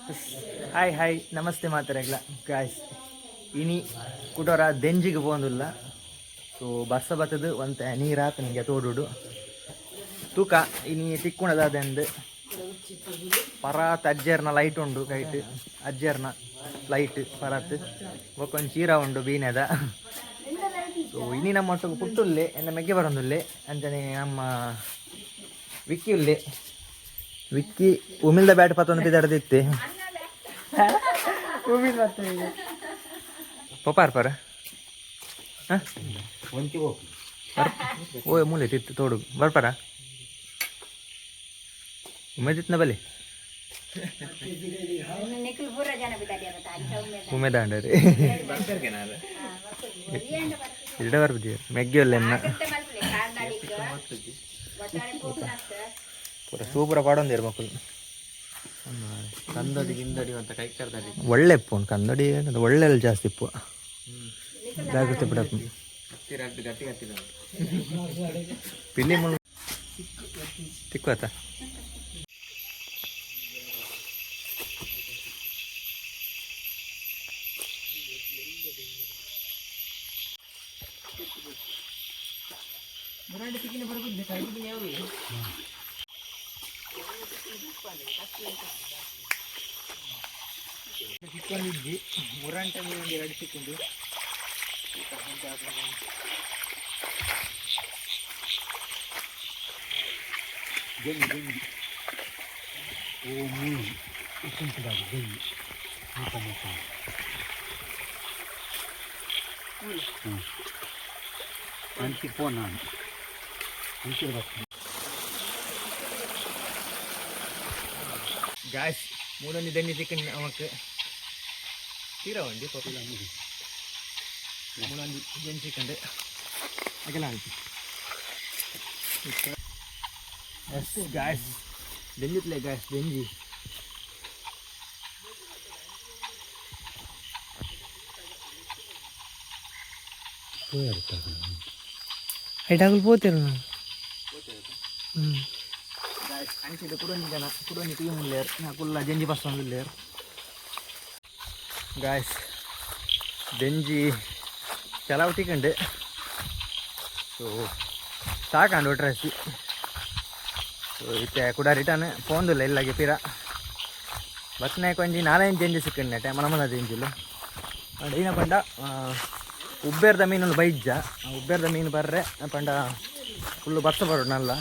Hi hi ನಮಸ್ತೆ ಮಾತಾಡಲ್ಲ guys ಇನಿ ಕುಟೋರ ದೆಂಜಿಗೆ ಹೋಗೋದಿಲ್ಲ. ಸೊ ಬಸ್ಸ ಬತ್ತದು ಒಂತೆ ನೀರಾತ ನಿಮಗೆ ತೋಡುಡು ತೂಕ ಇನಿ ತಿಕ್ಕುಣದಂದು ಪರಾತ್ ಅಜ್ಜರ್ನ ಲೈಟ್ ಉಂಡು ಕೈಟ್ ಅಜ್ಜರ್ನ ಲೈಟ್ ಪರಾತ್ ಒಕ್ಕೊಂದು ಚೀರ ಉಂಡು ಬೀನೆದ. ಸೊ ಇನಿ ನಮ್ಮ ಒಟ್ಟಿಗೆ ಪುಟ್ಟುಲ್ಲೆ ಎನ್ನ ಮೆಗ್ಗೆ ಬರೋದುಲ್ಲೆ ಅಂಚನೆ ನಮ್ಮ ವಿಕ್ಕಿ ಉಲ್ಲೆ ವಿಕ್ಕಿ ಉಮಿಲ್ದ ಬ್ಯಾಟ್ ಪತ್ತೊಂದು ಬಿದ್ದಾಡ್ದಿತ್ತೆ ಪಪ್ಪಾರ್ ಪರ ಓ ಮೂಲೆ ತಿತ್ತು ತೋಡು ಬರ್ಪಾರ ಉಮೇದಿತ್ನ ಬಲೆ ಉಮೇದಾಂಡ ರೀ ಇಡ ಬರ್ಬಿದ್ದೀವಿ ಮೆಗ್ಗೆ ಒಲ್ಲೆನ್ನ ಪೂರ ಸೂಪರ ಪಾಡೊಂದಿರು ಮಕ್ಕಳು ಕಂದಡಿ ಗಿಂದಡಿ ಅಂತ ಕೈ ಕರ್ದಡಿ ಒಳ್ಳೆ ಇಪ್ಪು ಕಂದಡಿ ಒಳ್ಳೆ ಜಾಸ್ತಿ ಇಪ್ಪು ಜಾಗ್ರತೆ ಬಿಡಪ್ಪ ಗಟ್ಟಿ ಗಟ್ಟಿ ಪಿಲ್ಲಿ ಮುಳು ತಿಕ್ಕೋತ ಸಿಕ್ಕೊಂಡಿದ್ವಿ ಮುರಂಟ ಒಂದು ಎರಡು ಸಿಕ್ಕೊಂಡು ಗೆಂಗಿ ಗೆಂಗಿ ಓ ಮೂರು ಉಂಟುದಾಗಿ ಗೆಂಗಿ ಅಂಚಿ ಫೋನ್ ನಾನು ಅಂಚಿರ್ಬೇಕು ಗಾಯ್ಸ್ ಮೂರೊಂದು ದಣ್ಣಿ ಸಿಕ್ಕಂಡು ಅವಕ್ಕೆ ತೀರಾ ಉಂಡಿ ಪಪ್ಪಿಲ್ಲ ಮೂರೊಂದು ದಣ್ಣಿ ಸಿಕ್ಕಂಡು ಅಗಲ ಆಯ್ತು ಎಸ್ ಗಾಯ್ಸ್ ದೆಂಜಿತ್ಲೆ ಗಾಯ್ಸ್ ದೆಂಜಿ ಐಟಾಗಲು పోతారు అంచిది కుడని టీం లేరు నాకు జంజి బస్ లేరు గాయస్ దెంజి ಕೆಲವಟಿಕಂಡು ಸೊ ಸಾಕಂಡು ಒಟ್ರೆಸಿ ಸೊ ಇತ್ತೆ ಕೂಡ ರಿಟರ್ನ್ ಪೋಂದಿಲ್ಲ ಇಲ್ಲಾಗೆ ಪಿರ ಬಸ್ನಾಗ ಕೊಂಚಿ ನಾಲ್ಕು ಜಂಜಿ ಸಿಕ್ಕಂಡೆ ಟೈಮ್ ಮನ ಜಂಜಿಲು ಏನ ಪಂಡ ಉಬ್ಬೇರ್ದ ಮೀನು ಬೈಜ್ಜ ಉಬ್ಬೇರ್ದ ಮೀನು ಬರ್ರೆ ಪಂಡ ಫುಲ್ಲು ಬತ್ತ ಬರೋದು ನಲ್ಲ